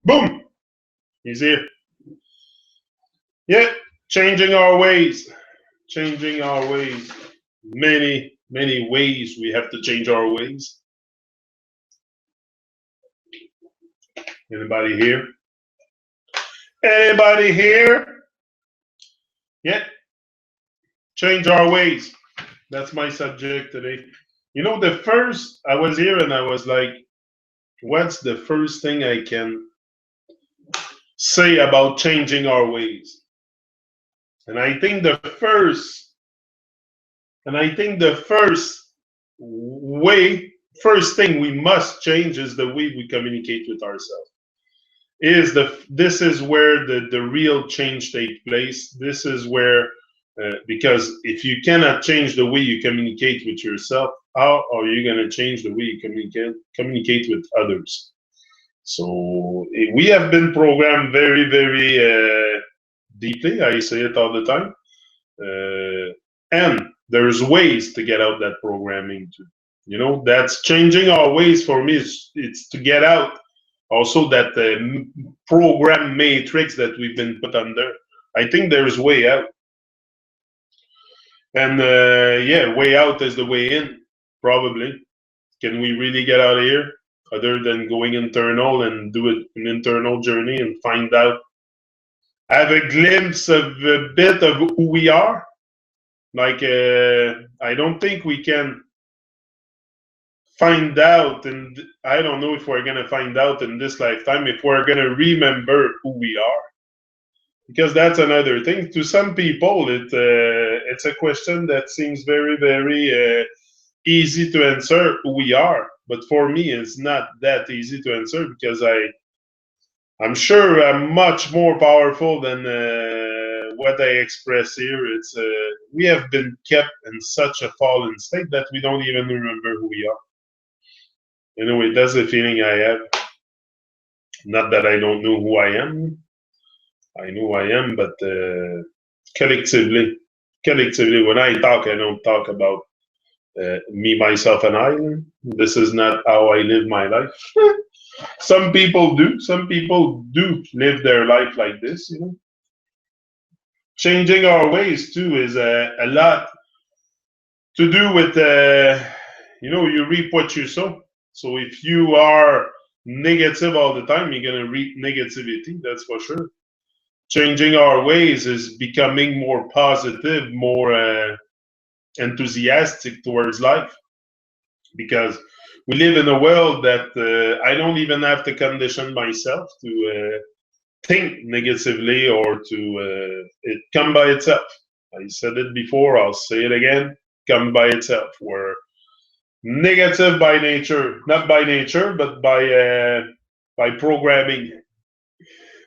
Boom! He's here. Yeah, changing our ways. Changing our ways. Many, many ways we have to change our ways. Anybody here? Anybody here? Yeah, change our ways. That's my subject today. You know, the first, I was here and I was like, what's the first thing I can say about changing our ways? And I think the first, and I think the first thing we must change is the way we communicate with ourselves. This is where the real change takes place. This is where because if you cannot change the way you communicate with yourself, how are you going to change the way you communicate with others? So we have been programmed very, very deeply. I say it all the time, and there's ways to get out that programming too. You know, that's changing our ways for me. It's to get out also that program matrix that we've been put under. I think there's way out. And yeah, way out is the way in, probably. Can we really get out of here other than going internal and do an internal journey and find out, have a glimpse of a bit of who we are? Like, I don't think we can find out, and I don't know if we're going to find out in this lifetime if we're going to remember who we are. Because that's another thing. To some people, it's a question that seems very, very easy to answer who we are. But for me, it's not that easy to answer because I'm sure I'm much more powerful than what I express here. It's we have been kept in such a fallen state that we don't even remember who we are. Anyway, that's the feeling I have. Not that I don't know who I am. I know I am, but collectively, when I talk, I don't talk about me, myself, and I. This is not how I live my life. Some people do. Some people do live their life like this. You know, changing our ways too is a lot to do with you know, you reap what you sow. So if you are negative all the time, you're gonna reap negativity. That's for sure. Changing our ways is becoming more positive, more enthusiastic towards life, because we live in a world that I don't even have to condition myself to think negatively or to it come by itself. I said it before, I'll say it again, come by itself. We're negative by nature, not by nature, but by programming.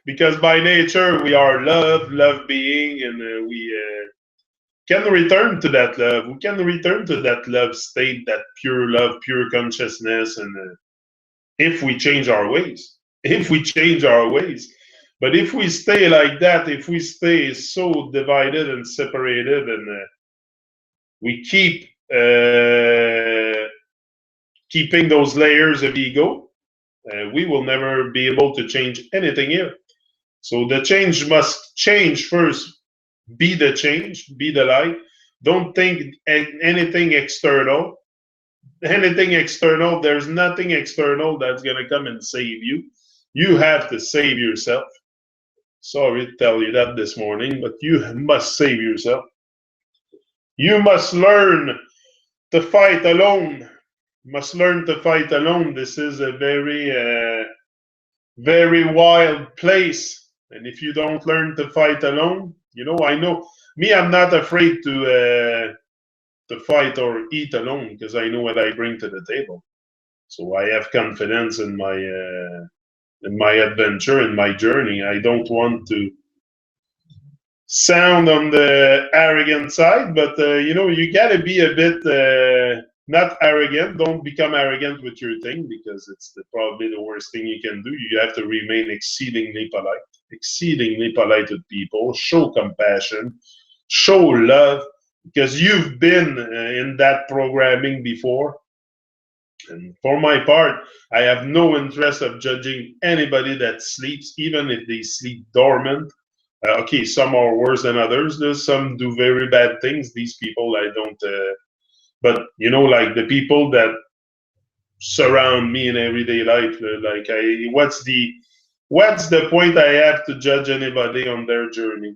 Because by nature we are love being, and we can return to that love. We can return to that love state, that pure love, pure consciousness, and if we change our ways, if we change our ways. But if we stay like that, if we stay so divided and separated, and we keep keeping those layers of ego, we will never be able to change anything here. So the change must change first. Be the change, be the light. Don't think anything external. Anything external, there's nothing external that's going to come and save you. You have to save yourself. Sorry to tell you that this morning, but you must save yourself. You must learn to fight alone. Must learn to fight alone. This is a very, very wild place. And if you don't learn to fight alone, you know, I know me, I'm not afraid to fight or eat alone because I know what I bring to the table. So I have confidence in my adventure, in my journey. I don't want to sound on the arrogant side, but you know, you got to be a bit not arrogant. Don't become arrogant with your thing because it's probably the worst thing you can do. You have to remain exceedingly polite with people. Show compassion, show love, because you've been in that programming before. And for my part, I have no interest of judging anybody that sleeps, even if they sleep dormant. Okay, some are worse than others. There's some do very bad things. These people, I don't. But like the people that surround me in everyday life, like what's the point I have to judge anybody on their journey?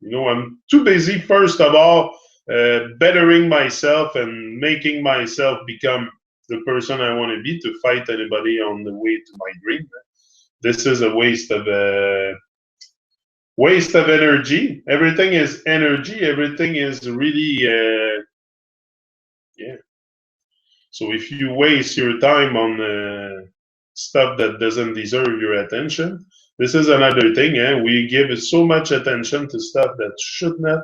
I'm too busy. First of all, bettering myself and making myself become the person I want to be to fight anybody on the way to my dream. This is a waste of energy. Everything is energy. Everything is really yeah. So if you waste your time on stuff that doesn't deserve your attention, this is another thing. We give so much attention to stuff that should not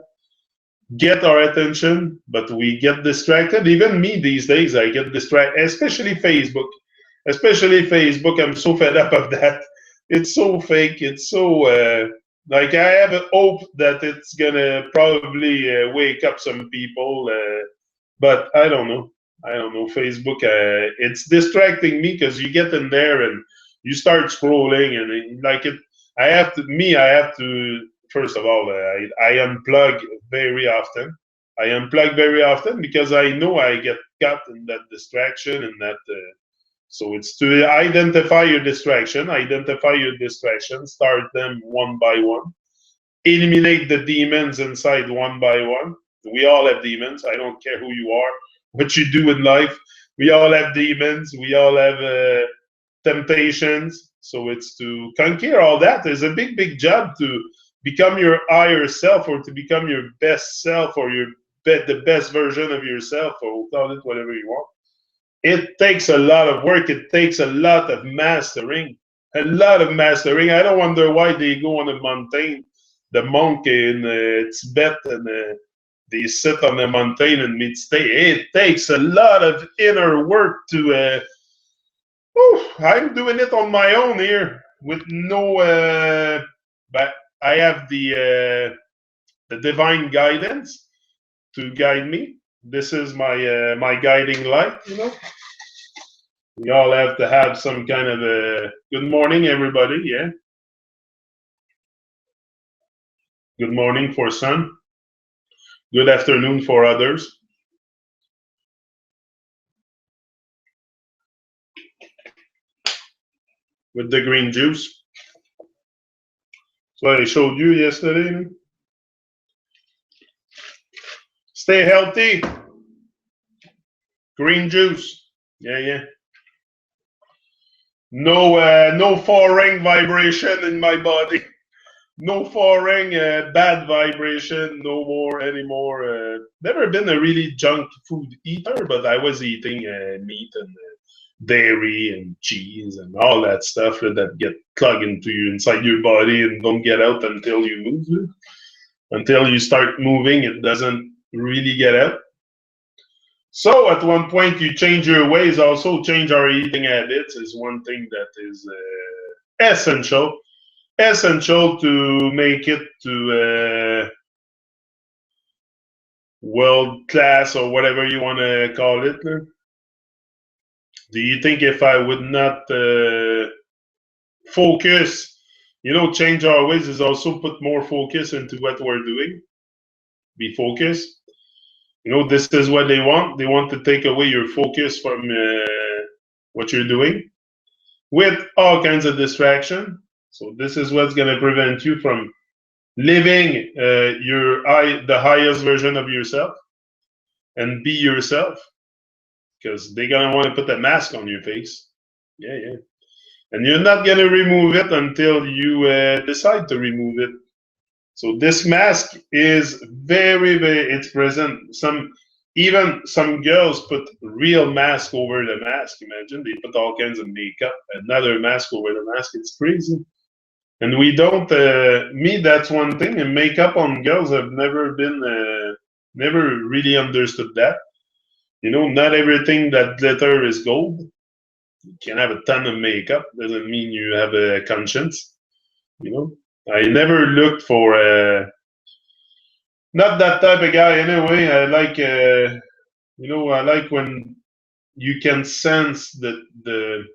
get our attention, but we get distracted. Even me these days, I get distracted, especially Facebook. Especially Facebook, I'm so fed up of that. It's so fake. It's so like I have a hope that it's gonna probably wake up some people, but I don't know. I don't know. Facebook, it's distracting me because you get in there and you start scrolling, and like it. I have to. First of all, I unplug very often. I unplug very often because I know I get caught in that distraction and that. So it's to identify your distractions, start them one by one, eliminate the demons inside one by one. We all have demons. I don't care who you are, what you do in life. We all have demons. We all have temptations. So it's to conquer all that. There's a big, big job to become your higher self, or to become your best self, or the best version of yourself, or call it whatever you want. It takes a lot of work. It takes a lot of mastering. A lot of mastering. I don't wonder why they go on a mountain, the monk in Tibet, and they sit on the mountain and meditate. It takes a lot of inner work to. I'm doing it on my own here with no. But I have the divine guidance to guide me. This is my guiding light. We all have to have some kind of a good morning, everybody. Yeah, good morning for some. Good afternoon for others. With the green juice. So I showed you yesterday. Stay healthy. Green juice. Yeah, yeah. No foreign vibration in my body. No foreign bad vibration. No more anymore. Never been a really junk food eater, but I was eating meat and dairy and cheese and all that stuff that get plugged into you inside your body and don't get out until you move it. Until you start moving, it doesn't really get out. So at one point you change your ways, also change our eating habits is one thing that is essential to make it to world class or whatever you want to call it. Do you think if I would not focus, change our ways is also put more focus into what we're doing? Be focused. This is what they want. They want to take away your focus from what you're doing with all kinds of distraction. So this is what's going to prevent you from living the highest version of yourself and be yourself, because they're going to want to put a mask on your face. Yeah, yeah. And you're not going to remove it until you decide to remove it. So this mask is very, very, it's present. Even some girls put real mask over the mask. Imagine they put all kinds of makeup, another mask over the mask. It's crazy. And we don't, me, that's one thing. And makeup on girls, I've never really understood that. Not everything that glitter is gold. You can have a ton of makeup. Doesn't mean you have a conscience. I never looked for, not that type of guy anyway. I like, I like when you can sense the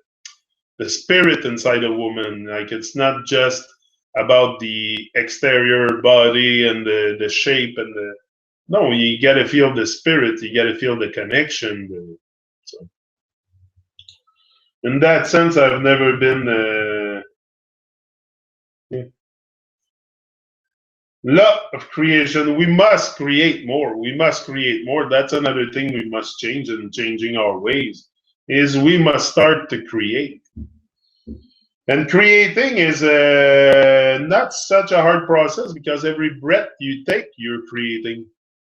spirit inside a woman. Like it's not just about the exterior body and the shape and the no, you gotta feel the spirit, you gotta feel the connection. So in that sense, I've never been lot of creation. We must create more. We must create more. That's another thing we must change in changing our ways. Is we must start to create. And creating is not such a hard process because every breath you take, you're creating.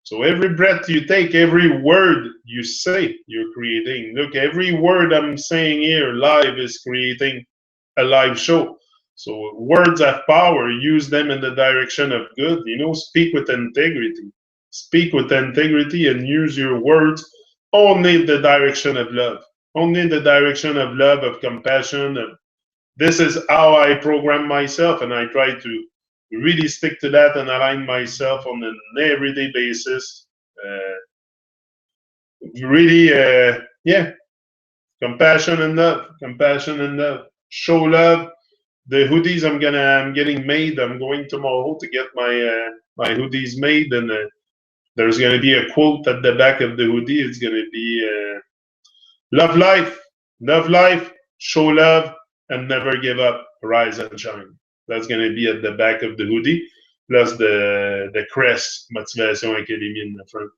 So every breath you take, every word you say, you're creating. Look, every word I'm saying here live is creating a live show. So words have power. Use them in the direction of good. You know, speak with integrity. Speak with integrity and use your words only in the direction of love. Only in the direction of love, of compassion, of this is how I program myself, and I try to really stick to that and align myself on an everyday basis. Really, yeah, compassion and love. Show love. The hoodies I'm getting made. I'm going tomorrow to get my hoodies made, and there's gonna be a quote at the back of the hoodie. It's gonna be love life, love life, show love, and never give up. Rise and shine. That's going to be at the back of the hoodie, plus the crest, Motivation Academie in the front.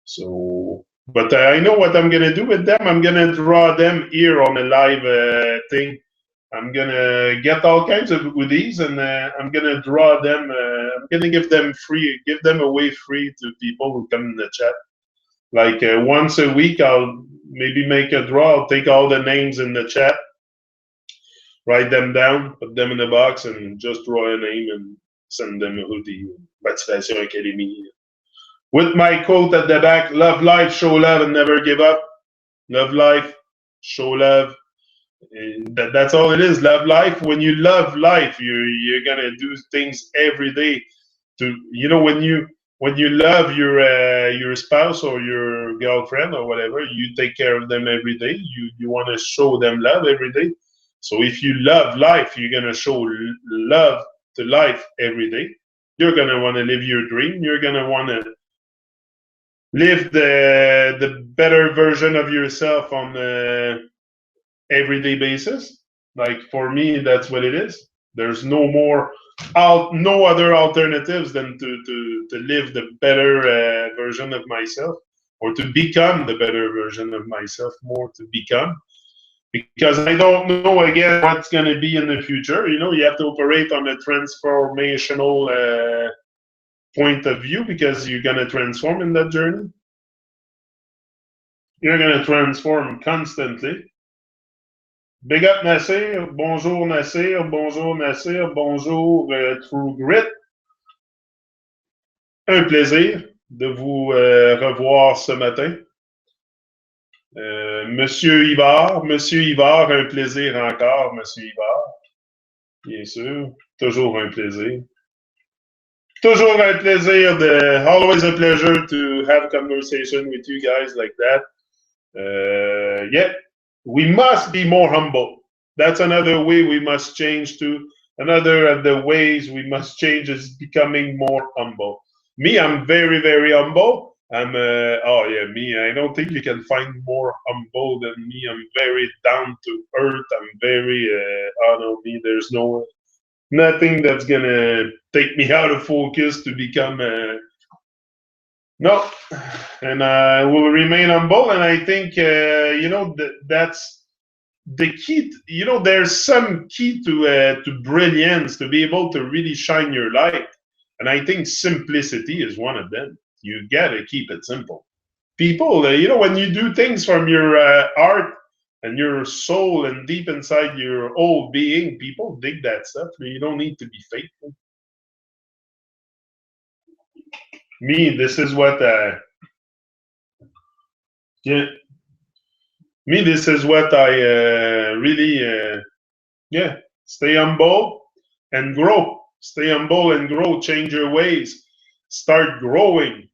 So, but I know what I'm going to do with them. I'm going to draw them here on a live thing. I'm going to get all kinds of hoodies and I'm going to draw them. I'm going to give them away free to people who come in the chat. Like once a week, I'll maybe make a draw. I'll take all the names in the chat, write them down, put them in a box, and just draw a name and send them a hoodie. Motivation Academy. With my quote at the back: "Love life, show love, and never give up." Love life, show love. That's all it is. Love life. When you love life, you're gonna do things every day to when you love your spouse or your girlfriend or whatever, you take care of them every day. You want to show them love every day. So if you love life, you're gonna show love to life every day. You're gonna want to live your dream. You're gonna want to live the better version of yourself on a everyday basis. Like for me, that's what it is. There's no other alternatives than to live the better version of myself, or to become the better version of myself, more to become. Because I don't know again what's going to be in the future. You know, you have to operate on a transformational point of view because you're going to transform in that journey. You're going to transform constantly. Big up Nasir, bonjour Nasir, bonjour Nasir, bonjour True Grit. Un plaisir de vous revoir ce matin. Monsieur Yvard, un plaisir encore, Monsieur Yvard. Bien sûr, toujours un plaisir. Toujours un plaisir always a pleasure to have a conversation with you guys like that. Yeah, we must be more humble. That's another way we must change to. Another of the ways we must change is becoming more humble. Me, I'm very, very humble. Oh yeah, me, I don't think you can find more humble than me. I'm very down to earth. I'm very, oh no, me, there's nothing that's gonna take me out of focus to become no, and I will remain humble. And I think that's the key. There's some key to brilliance to be able to really shine your light. And I think simplicity is one of them. You gotta keep it simple. People, when you do things from your heart and your soul and deep inside your whole being, people dig that stuff. You don't need to be fake. Me, this is what yeah. Me, this is what I really yeah. Stay humble and grow. Stay humble and grow. Change your ways. Start growing.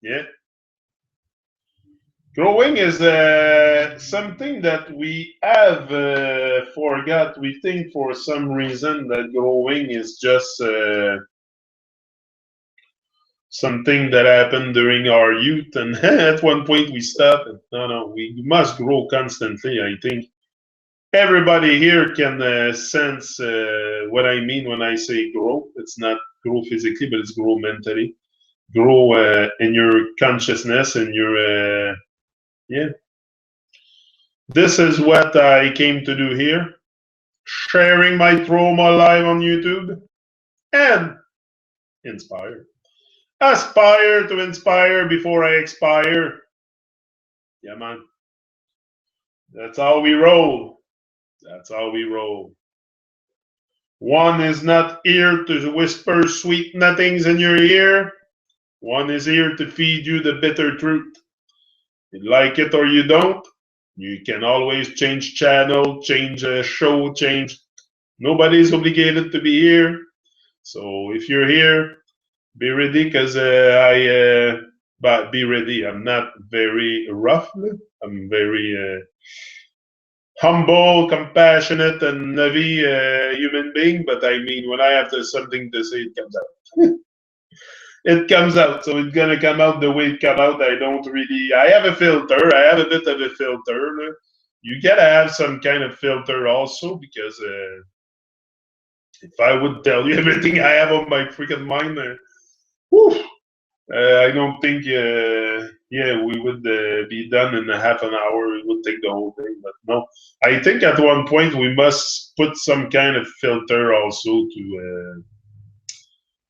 Yeah. Growing is something that we have forgot. We think for some reason that growing is just something that happened during our youth, and at one point we stop. No, no, we must grow constantly. I think everybody here can sense what I mean when I say grow. It's not grow physically, but it's grow mentally. Grow in your consciousness and your yeah. This is what I came to do here, sharing my trauma live on YouTube and inspire. Aspire to inspire before I expire. Yeah, man. That's how we roll. That's how we roll. One is not here to whisper sweet nothings in your ear. One is here to feed you the bitter truth. You like it or you don't. You can always change channel, change a show, change. Nobody's obligated to be here. So if you're here, be ready because but be ready. I'm not very rough. I'm very humble, compassionate, and navy human being. But I mean, when I have something to say, it comes out. It comes out. So it's gonna come out the way it come out. I don't really. I have a filter. I have a bit of a filter. You gotta have some kind of filter also because if I would tell you everything I have on my freaking mind, whew, I don't think, yeah, we would be done in a half an hour. It would take the whole thing, but no. I think at one point we must put some kind of filter also to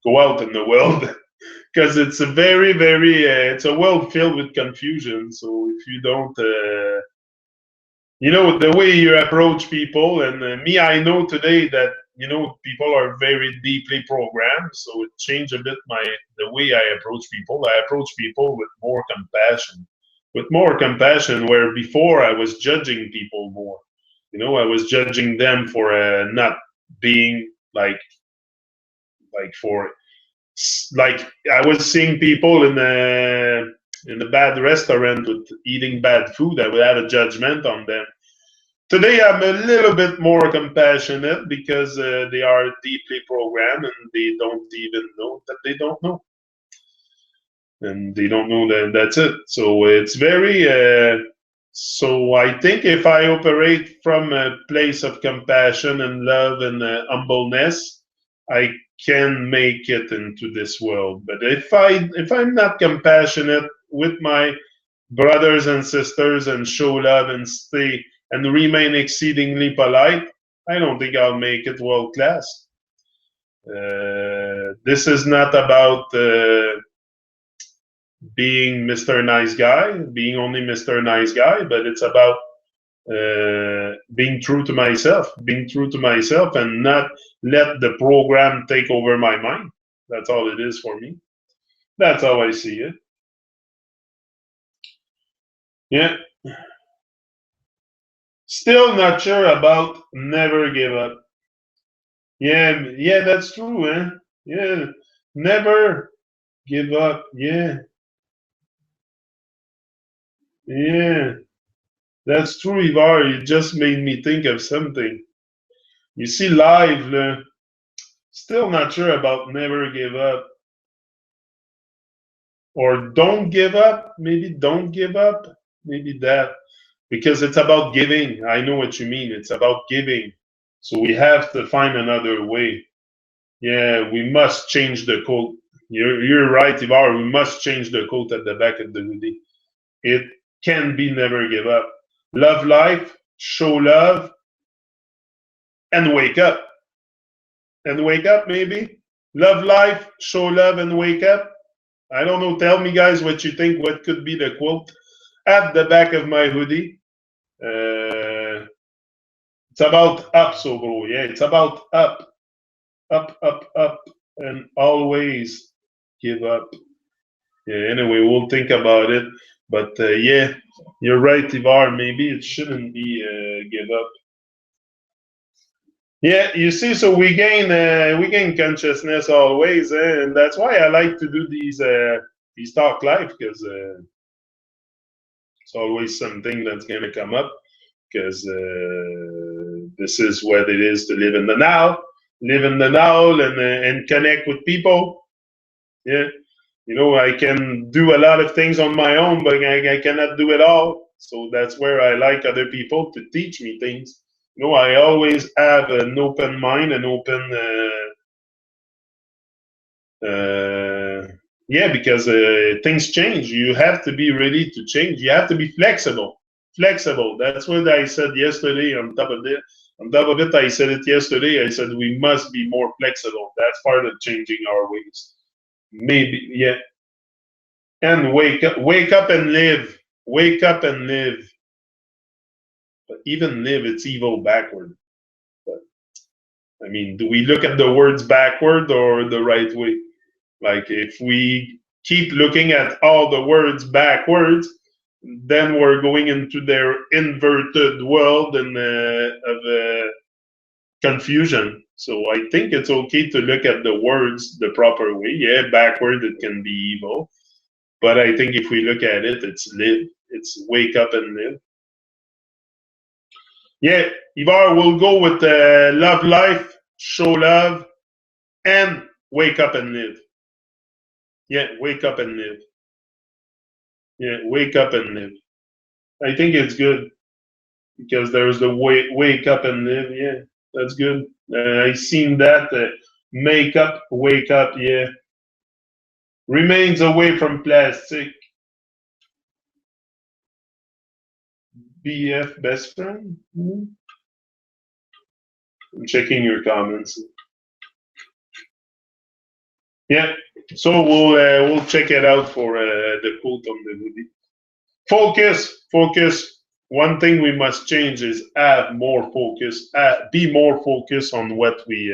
go out in the world because it's a very, it's a world filled with confusion. So if you don't, the way you approach people, and me, I know today that people are very deeply programmed, so it changed a bit the way I approach people. I approach people with more compassion, where before I was judging people more. I was judging them for not being for like I was seeing people in the bad restaurant with eating bad food. I would have a judgment on them. Today, I'm a little bit more compassionate because they are deeply programmed and they don't even know that they don't know. And they don't know that that's it. So it's very. So I think if I operate from a place of compassion and love and humbleness, I can make it into this world. But if I'm not compassionate with my brothers and sisters and show love and stay and remain exceedingly polite, I don't think I'll make it world class. This is not about being Mr. Nice Guy, being only Mr. Nice Guy, but it's about being true to myself, and not let the program take over my mind. That's all it is for me. That's how I see it. Yeah. Still not sure about never give up. Yeah, that's true, eh? Yeah, never give up. Yeah, that's true, Ivar. You just made me think of something. You see, live, still not sure about never give up or don't give up. Maybe don't give up. Maybe that because it's about giving. I know what you mean. It's about giving. So we have to find another way. Yeah, we must change the quote. You're right, Ivar. We must change the quote at the back of the hoodie. It can be never give up. Love life, show love, and wake up. And wake up, maybe. Love life, show love, and wake up. I don't know. Tell me, guys, what you think. What could be the quote at the back of my hoodie? It's about up, so bro. Yeah, it's about up, up, and always give up. Yeah, anyway, we'll think about it. But yeah, you're right, Ivar. Maybe it shouldn't be give up. Yeah, you see, so we gain consciousness always, and that's why I like to do these talk live because It's always something that's going to come up because this is what it is to live in the now, and connect with people. Yeah. I can do a lot of things on my own, but I cannot do it all. So that's where I like other people to teach me things. I always have an open mind, an open, yeah, because things change. You have to be ready to change. You have to be flexible. Flexible. That's what I said yesterday. On top of it, I said it yesterday. I said we must be more flexible. That's part of changing our ways. Maybe, yeah. And wake up and live. Wake up and live. But even live, it's evil backward. But I mean, do we look at the words backward or the right way? Like if we keep looking at all the words backwards, then we're going into their inverted world and of confusion. So I think it's okay to look at the words the proper way. Yeah, backward it can be evil, but I think if we look at it, it's live. It's wake up and live. Yeah, Ivar will go with love life, show love, and wake up and live. Yeah, wake up and live. Yeah, wake up and live. I think it's good because there's the wake up and live. Yeah, that's good. I seen that. Make up, wake up. Yeah, remains away from plastic. BF, best friend. I'm checking your comments. Yeah, so we'll check it out for the quote on the hoodie. Focus, focus. One thing we must change is have more focus. Be more focused on what we.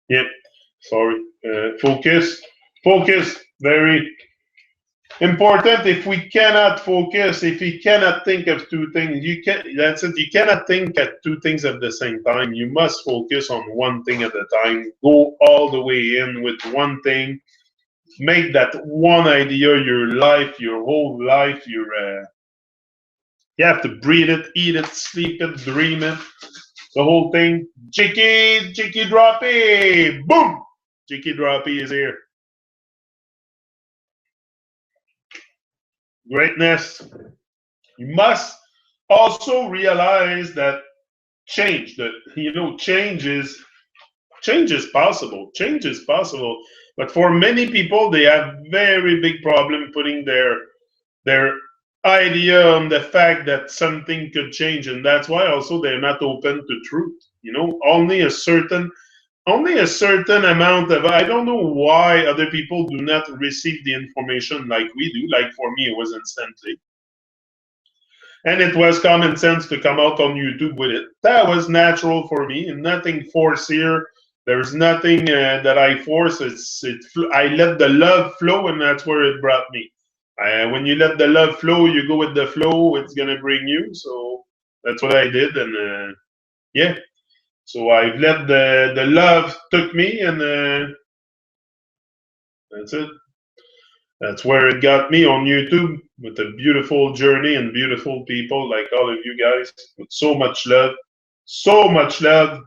Yeah, sorry. Focus, focus. Very important. If we cannot focus, if we cannot think of two things, you can. That's it. You cannot think at two things at the same time. You must focus on one thing at a time. Go all the way in with one thing. Make that one idea your life, your whole life. You have to breathe it, eat it, sleep it, dream it. The whole thing. Chicky droppy, boom. Chicky droppy is here. Greatness. You must also realize that change is possible. Change is possible. But for many people, they have very big problem putting their idea on the fact that something could change, and that's why also they're not open to truth. Only a certain amount of, I don't know why other people do not receive the information like we do. Like for me, it was instantly. And it was common sense to come out on YouTube with it. That was natural for me, and nothing forced here. There's nothing that I force. I let the love flow, and that's where it brought me. When you let the love flow, you go with the flow. It's gonna bring you. So that's what I did, and yeah. So I've let the love took me, and that's it. That's where it got me on YouTube with a beautiful journey and beautiful people like all of you guys with so much love. So much love.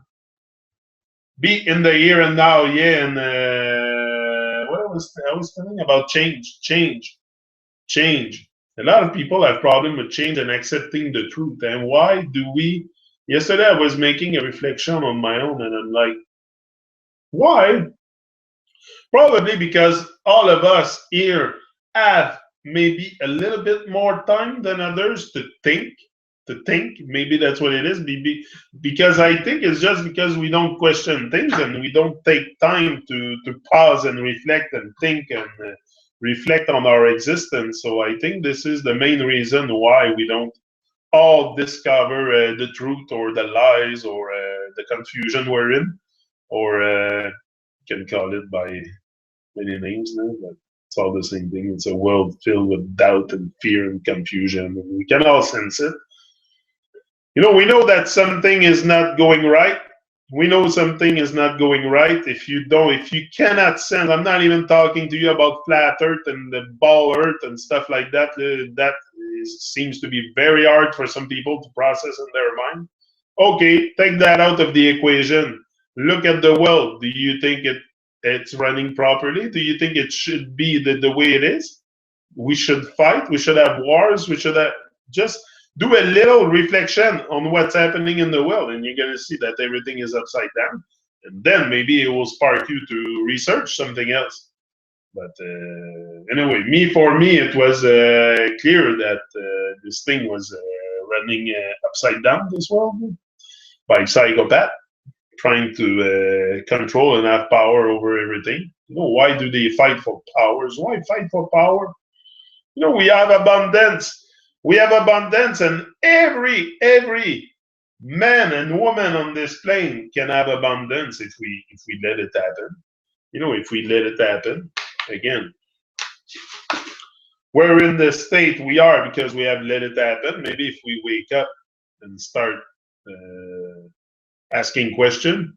Be in the here and now, yeah. And what I was telling about change. A lot of people have problem with change and accepting the truth. And why do we? Yesterday I was making a reflection on my own, and I'm like, why? Probably because all of us here have maybe a little bit more time than others to think. To think, maybe that's what it is. Maybe because I think it's just because we don't question things and we don't take time to pause and reflect and think and reflect on our existence. So I think this is the main reason why we don't all discover the truth or the lies or the confusion we're in, or you can call it by many names now, but it's all the same thing. It's a world filled with doubt and fear and confusion, and we can all sense it. We know that something is not going right. We know something is not going right. If you cannot sense, I'm not even talking to you about flat earth and the ball earth and stuff like that. Seems to be very hard for some people to process in their mind. Okay, take that out of the equation. Look at the world. Do you think it's running properly? Do you think it should be the way it is? We should fight. We should have wars. We should have just do a little reflection on what's happening in the world, and you're going to see that everything is upside down. And then maybe it will spark you to research something else. But anyway, for me, it was clear that this thing was running upside down this world by psychopath trying to control and have power over everything. Why do they fight for powers? Why fight for power? We have abundance. We have abundance, and every man and woman on this plane can have abundance if we let it happen. If we let it happen, again, we're in the state we are because we have let it happen. Maybe if we wake up and start asking questions,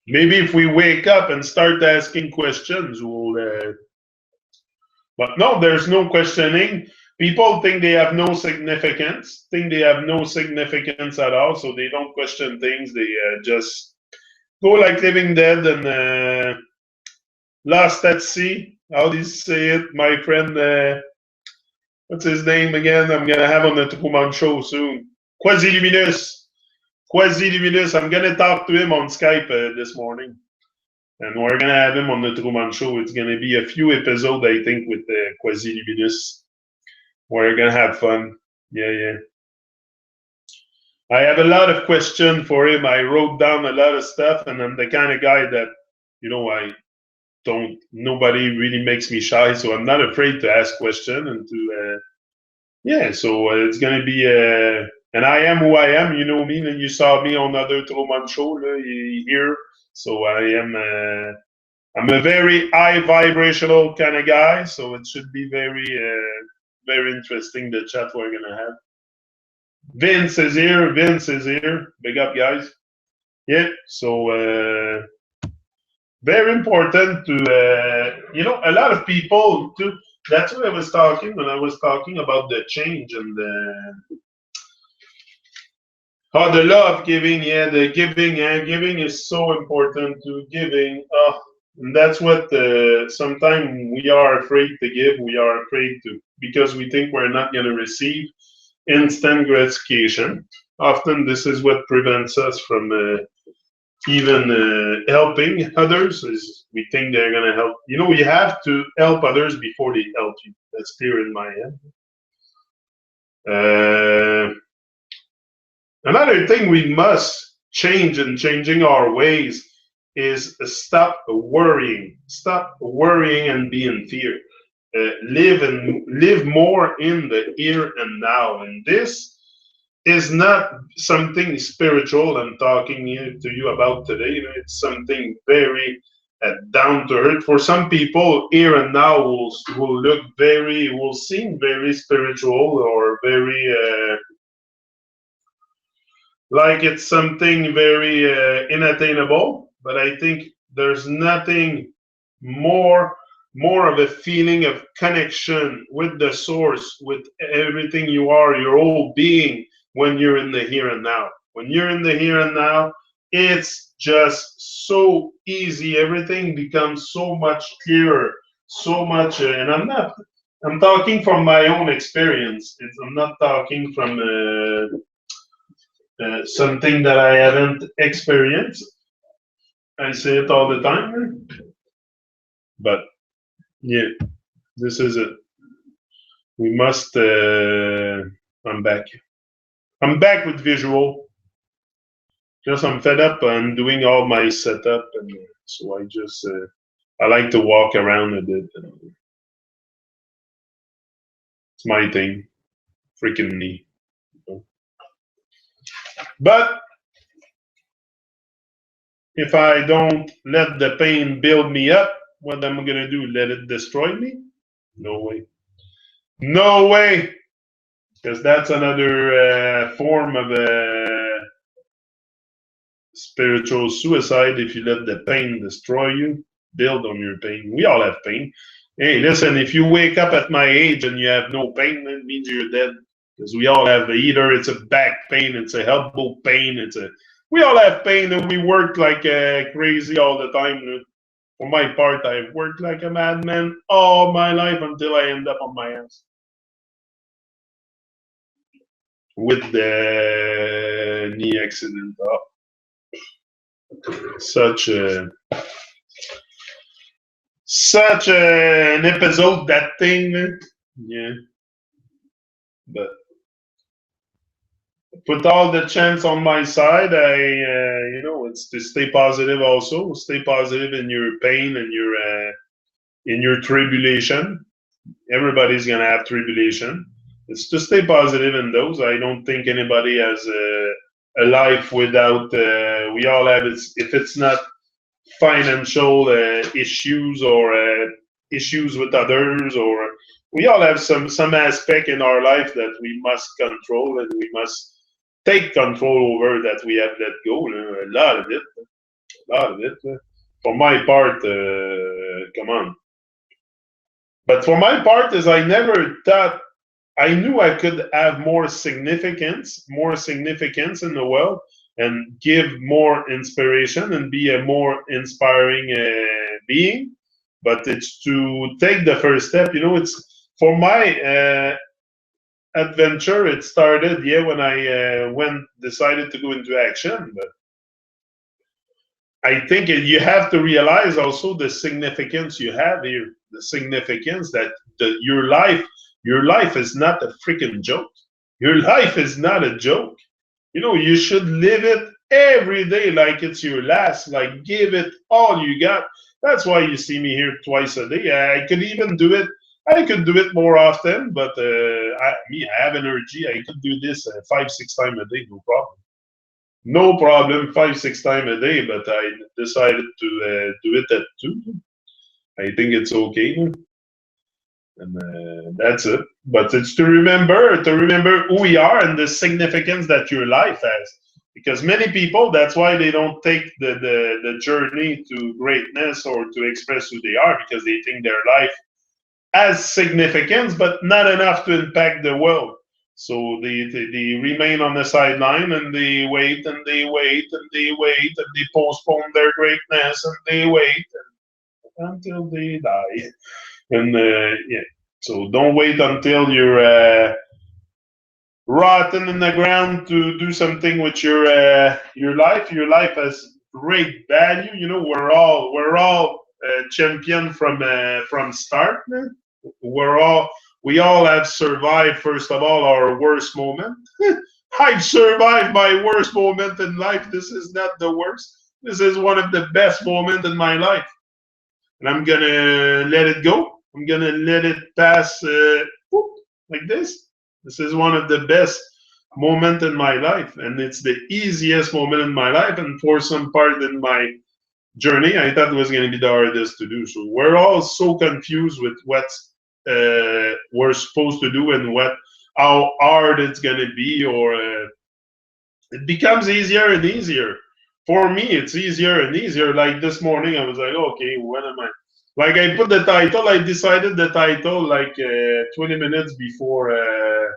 maybe if we wake up and start asking questions, we'll. But no, there's no questioning. People think they have no significance, at all, so they don't question things. They just go like living dead and lost at sea. How do you say it? My friend, what's his name again? I'm going to have on the Truman Show soon. Quasi-Luminous. I'm going to talk to him on Skype this morning. And we're going to have him on the Truman Show. It's going to be a few episodes, I think, with Quasi-Luminous. We're going to have fun. Yeah. I have a lot of questions for him. I wrote down a lot of stuff, and I'm the kind of guy that, nobody really makes me shy, so I'm not afraid to ask questions and so it's going to be, and I am who I am, you know me, and you saw me on other Truman Show here, so I'm a very high vibrational kind of guy, so it should be very, very interesting, the chat we're going to have. Vince is here. Big up, guys. Yeah, so very important to, a lot of people too. That's what I was talking when I was talking about the change and the law of giving. Yeah, the giving. Giving is so important to giving. And that's what sometimes we are afraid to give. We are afraid to because we think we're not going to receive instant gratification. Often this is what prevents us from even helping others. Is we think they're going to help. You have to help others before they help you. That's clear in my head. Another thing we must change in changing our ways is stop worrying. Stop worrying and be in fear. Live more in the here and now. And this is not something spiritual I'm talking to you about today. It's something very down to earth. For some people, here and now will seem very spiritual or very like it's something very unattainable. But I think there's nothing more of a feeling of connection with the source, with everything you are, your whole being, when you're in the here and now. When you're in the here and now, it's just so easy. Everything becomes so much clearer, so much. And I'm talking from my own experience. I'm not talking from something that I haven't experienced. I say it all the time. But yeah, this is it. We must. I'm back. I'm back with visual. Just I'm fed up. I'm doing all my setup, and so I like to walk around a bit. It's my thing, freaking me. But if I don't let the pain build me up, what am I gonna do? Let it destroy me? No way. No way. because that's another form of spiritual suicide. If you let the pain destroy you, build on your pain. We all have pain. Hey, listen, if you wake up at my age and you have no pain, it means you're dead. Because we all have either it's a back pain, it's a elbow pain, we all have pain and we work like crazy all the time. For my part, I've worked like a madman all my life until I end up on my ass. With the knee accident. Oh, such an episode, that thing. Yeah. But put all the chance on my side. It's to stay positive also. Stay positive in your pain and in your tribulation. Everybody's going to have tribulation. It's to stay positive in those. I don't think anybody has a life without, we all have, if it's not financial issues or issues with others, or we all have some aspect in our life that we must control and we must take control over, that we have let go. A lot of it. For my part, come on. But for my part, is I never thought, I knew I could have more significance in the world and give more inspiration and be a more inspiring being. But it's to take the first step. It's for my adventure. It started, when I decided to go into action. But I think you have to realize also the significance you have here. The significance that your life is not a freaking joke. Your life is not a joke. You should live it every day like it's your last. Like, give it all you got. That's why you see me here twice a day. I could even do it. I could do it more often, but I have energy. I could do this 5-6 times a day, no problem. No problem, 5-6 times a day. But I decided to do it at 2. I think it's okay. And that's it. But it's to remember who we are and the significance that your life has. Because many people, that's why they don't take the journey to greatness or to express who they are, because they think their life has significance, but not enough to impact the world. So they remain on the sideline and they wait and they wait and they wait and they postpone their greatness and they wait until they die. And so don't wait until you're rotten in the ground to do something with your life. Your life has great value. We're all champion from start. We all have survived, first of all, our worst moment. I've survived my worst moment in life. This is not the worst. This is one of the best moments in my life. And I'm going to let it go. I'm going to let it pass like this. This is one of the best moments in my life. And it's the easiest moment in my life. And for some part in my journey, I thought it was going to be the hardest to do. So we're all so confused with what we're supposed to do and how hard it's going to be, or it becomes easier and easier. For me, it's easier and easier. Like this morning, I was like, okay, when am I? Like, I put the title, I decided the title like 20 minutes before I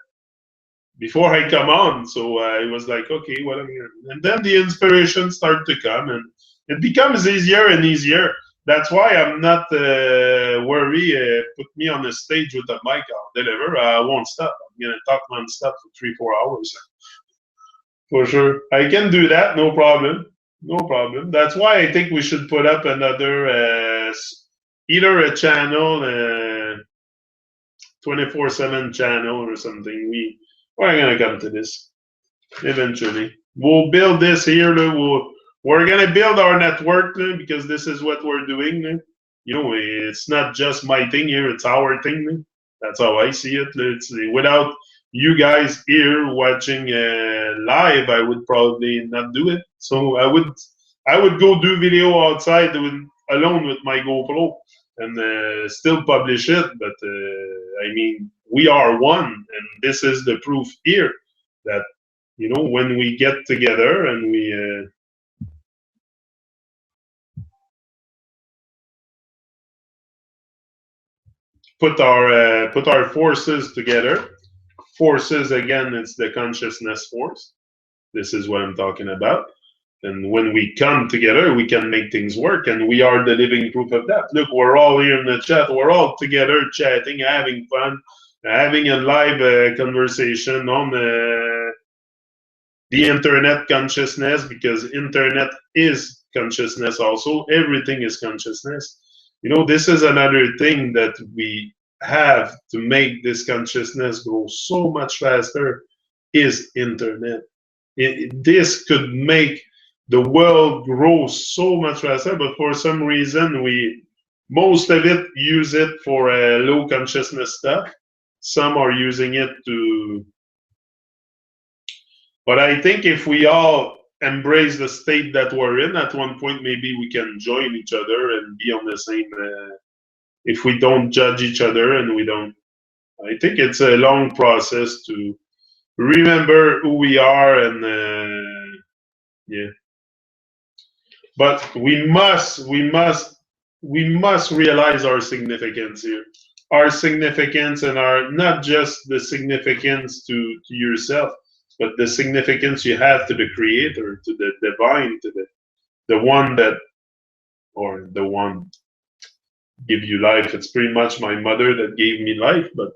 come on. So I was like, okay, what am I going to? And then the inspiration started to come, and it becomes easier and easier. That's why I'm not worried. Put me on the stage with a mic, I'll deliver. I won't stop. I'm going to talk non-stop for 3-4 hours. For sure. I can do that, no problem. No problem. That's why I think we should put up another, either a channel, 24/7 channel or something. We're going to come to this eventually. We'll build this here. We're going to build our network because this is what we're doing. It's not just my thing here. It's our thing. That's how I see it. Without you guys here watching live, I would probably not do it. So I would go do video outside alone with my GoPro and still publish it. But we are one, and this is the proof here that when we get together and we put our forces together. Forces, again, it's the consciousness force. This is what I'm talking about. And when we come together, we can make things work, and we are the living proof of that. Look, we're all here in the chat. We're all together chatting, having fun, having a live conversation on the internet consciousness, because internet is consciousness also. Everything is consciousness. This is another thing that we have to make this consciousness grow so much faster is internet. This could make the world grow so much faster, but for some reason most of it use it for low consciousness stuff. Some are using it to, but I think if we all embrace the state that we're in, at one point maybe we can join each other and be on the same. If we don't judge each other and we don't, I think it's a long process to remember who we are, and yeah. But we must realize our significance here. Our significance, and our not just the significance to yourself, but the significance you have to the Creator, to the divine, to the one that, or the one give you life. It's pretty much my mother that gave me life, but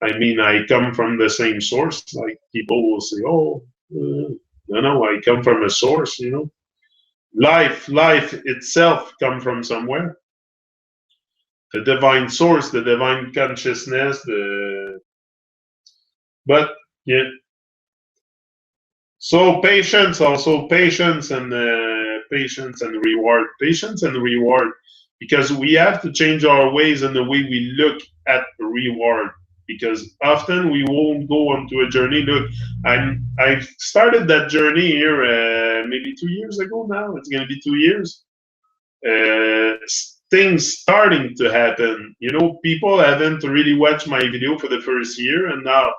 I mean, I come from the same source. Like, people will say, "Oh, no, I come from a source." Life itself come from somewhere. The divine source, the divine consciousness, but yeah. So patience, also patience and reward, because we have to change our ways and the way we look at reward. Because often we won't go onto a journey. Look, I've started that journey here maybe 2 years ago now. It's going to be 2 years. Things starting to happen. People haven't really watched my video for the first year, and now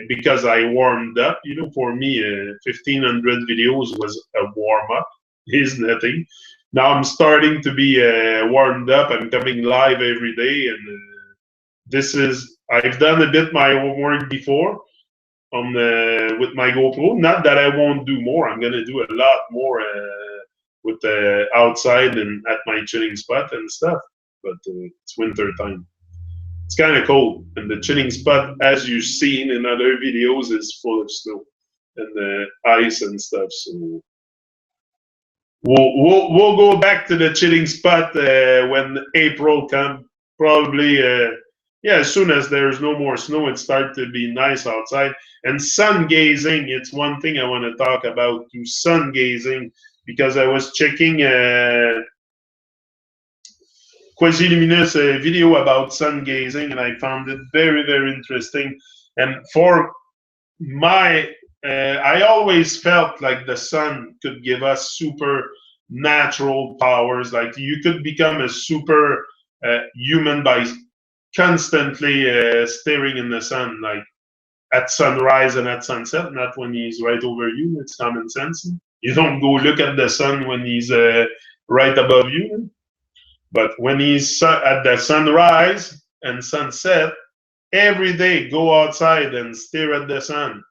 because I warmed up. For me, 1,500 videos was a warm up. Is nothing. Now I'm starting to be warmed up. I'm coming live every day, and I've done a bit my homework before on with my GoPro. Not that I won't do more. I'm gonna do a lot more with outside and at my chilling spot and stuff. But it's winter time. It's kind of cold, and the chilling spot, as you've seen in other videos, is full of snow and ice and stuff. So we'll go back to the chilling spot when April comes. Probably, yeah, as soon as there's no more snow, it starts to be nice outside. And sun gazing, it's one thing I want to talk about too. Sun gazing, because I was checking Quasi-Luminous video about sun gazing, and I found it very, very interesting. And for I always felt like the sun could give us supernatural powers. Like, you could become a super human by constantly staring in the sun, like at sunrise and at sunset, not when he's right over you. It's common sense. You don't go look at the sun when he's right above you. But when he's at the sunrise and sunset, every day go outside and stare at the sun.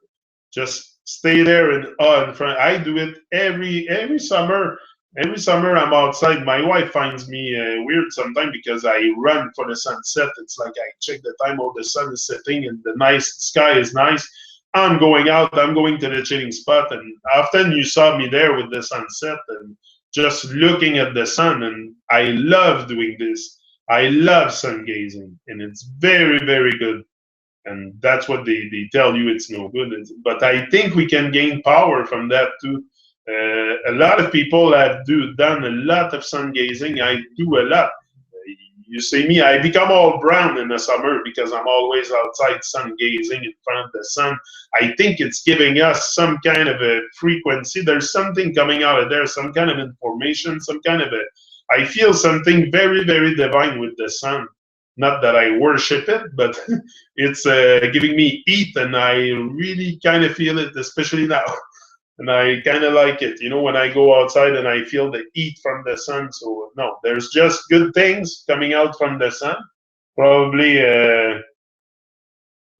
Just stay there and in front. I do it every summer. Every summer I'm outside. My wife finds me weird sometimes because I run for the sunset. It's like I check the time of the sun is setting and the sky is nice. I'm going out. I'm going to the chilling spot, and often you saw me there with the sunset and just looking at the sun. And I love doing this. I love sun gazing, and it's very, very good. And that's what they tell you it's no good. But I think we can gain power from that too. A lot of people have done a lot of sun gazing. I do a lot. You see me, I become all brown in the summer because I'm always outside sun gazing in front of the sun. I think it's giving us some kind of a frequency. There's something coming out of there, some kind of information, some kind of I feel something very, very divine with the sun. Not that I worship it, but it's giving me heat, and I really kind of feel it, especially now. And I kind of like it, when I go outside and I feel the heat from the sun. So no, there's just good things coming out from the sun. Probably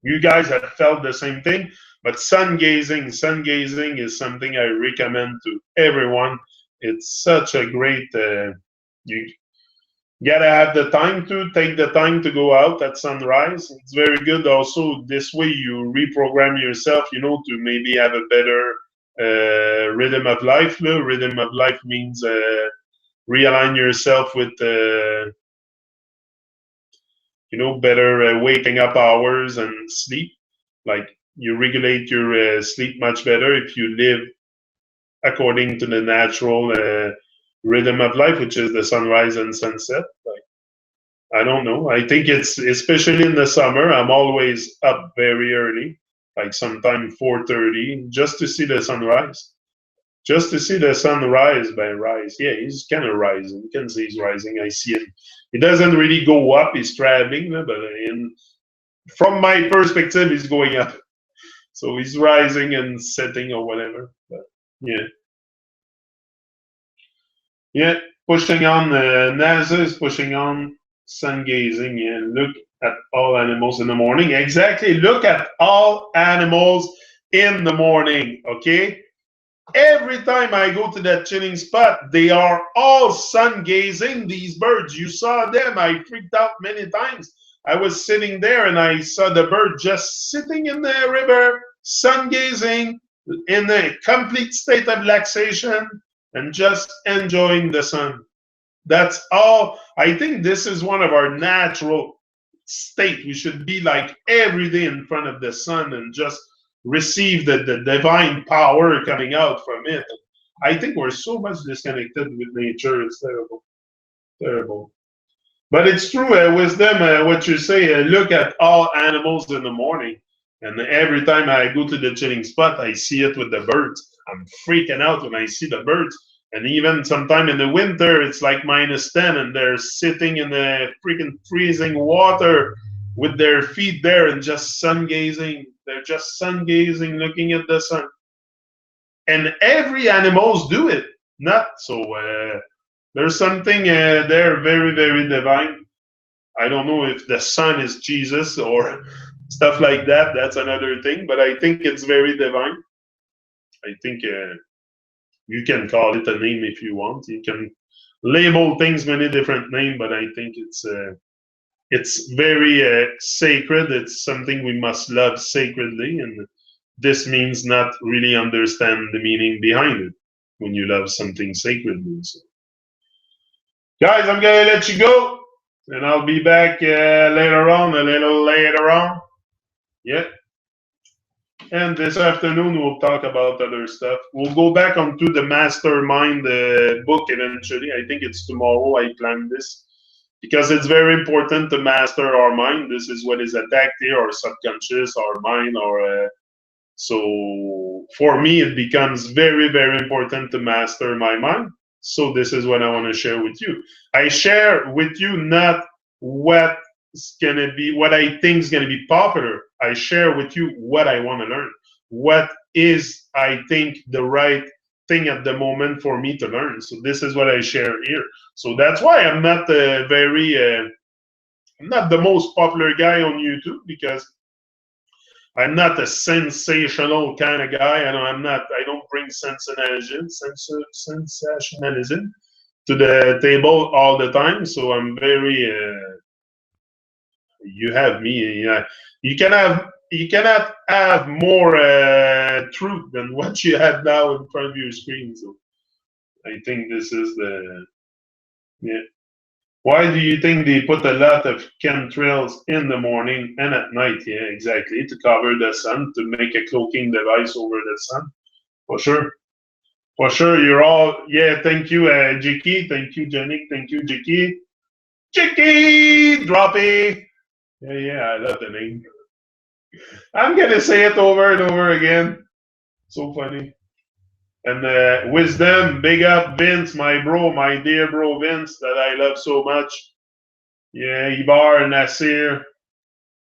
you guys have felt the same thing, but sun gazing is something I recommend to everyone. It's such a great. You gotta have the time to take the time to go out at sunrise. It's very good. Also, this way you reprogram yourself, to maybe have a better rhythm of life. Rhythm of life means realign yourself with better waking up hours and sleep. Like you regulate your sleep much better if you live according to the natural rhythm of life, which is the sunrise and sunset. Like, I don't know. I think it's especially in the summer. I'm always up very early, like sometime 4:30, just to see the sunrise. Just to see the sun rise by rise. Yeah, he's kind of rising. You can see he's rising. I see him. He doesn't really go up. He's traveling, but from my perspective, he's going up. So he's rising and setting or whatever. But yeah. Yeah, pushing on. NASA is pushing on sun gazing. Yeah, look at all animals in the morning. Exactly. Look at all animals in the morning. Okay. Every time I go to that chilling spot, they are all sun gazing. These birds, you saw them. I freaked out many times. I was sitting there and I saw the bird just sitting in the river, sun gazing, in a complete state of relaxation and just enjoying the sun. That's all. I think this is one of our natural state. We should be like every day in front of the sun and just receive the divine power coming out from it. I think we're so much disconnected with nature. It's terrible. Terrible. But it's true, wisdom, what you say, look at all animals in the morning. And every time I go to the chilling spot, I see it with the birds. I'm freaking out when I see the birds. And even sometime in the winter, it's like -10, and they're sitting in the freaking freezing water with their feet there and just sun gazing. They're just sun gazing, looking at the sun. And every animals do it. Not so. There's something there very, very divine. I don't know if the sun is Jesus or stuff like that. That's another thing. But I think it's very divine. I think you can call it a name if you want. You can label things many different names, but I think it's very sacred. It's something we must love sacredly, and this means not really understand the meaning behind it when you love something sacredly. So, guys, I'm gonna let you go, and I'll be back later on, a little later on. Yeah. And this afternoon we'll talk about other stuff. We'll go back onto the mastermind book eventually. I think it's tomorrow. I planned this because it's very important to master our mind. This is what is attacked here, our subconscious, our mind, our so for me it becomes very, very important to master my mind. So this is what I want to share with you. I share with you not what I think is gonna be popular. I share with you what I want to learn. What is I think the right thing at the moment for me to learn. So this is what I share here. So that's why I'm not I'm not the most popular guy on YouTube because I'm not a sensational kind of guy. I don't bring sensationalism to the table all the time. So I'm very you have me. You cannot have more truth than what you have now in front of your screen. So I think this is the yeah. Why do you think they put a lot of chemtrails in the morning and at night? Yeah, exactly, to cover the sun, to make a cloaking device over the sun. For sure. For sure, you're all yeah. Thank you, Jiki. Thank you, Jenny. Thank you, Jiki. Jiki, Droppy. Yeah, I love the name. I'm gonna say it over and over again. So funny. And wisdom, big up Vince, my bro, my dear bro Vince, that I love so much. Yeah, Ibar, Nasir,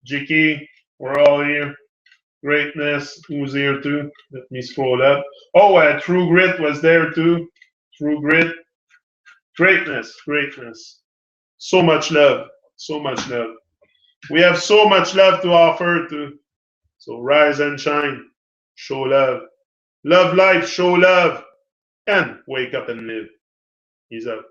Jiki, we're all here. Greatness, who's here too? Let me scroll up. Oh, True Grit was there too. True Grit, greatness, greatness. So much love, so much love. We have so much love to offer to. So rise and shine, show love. Love life, show love, and wake up and live. He's out.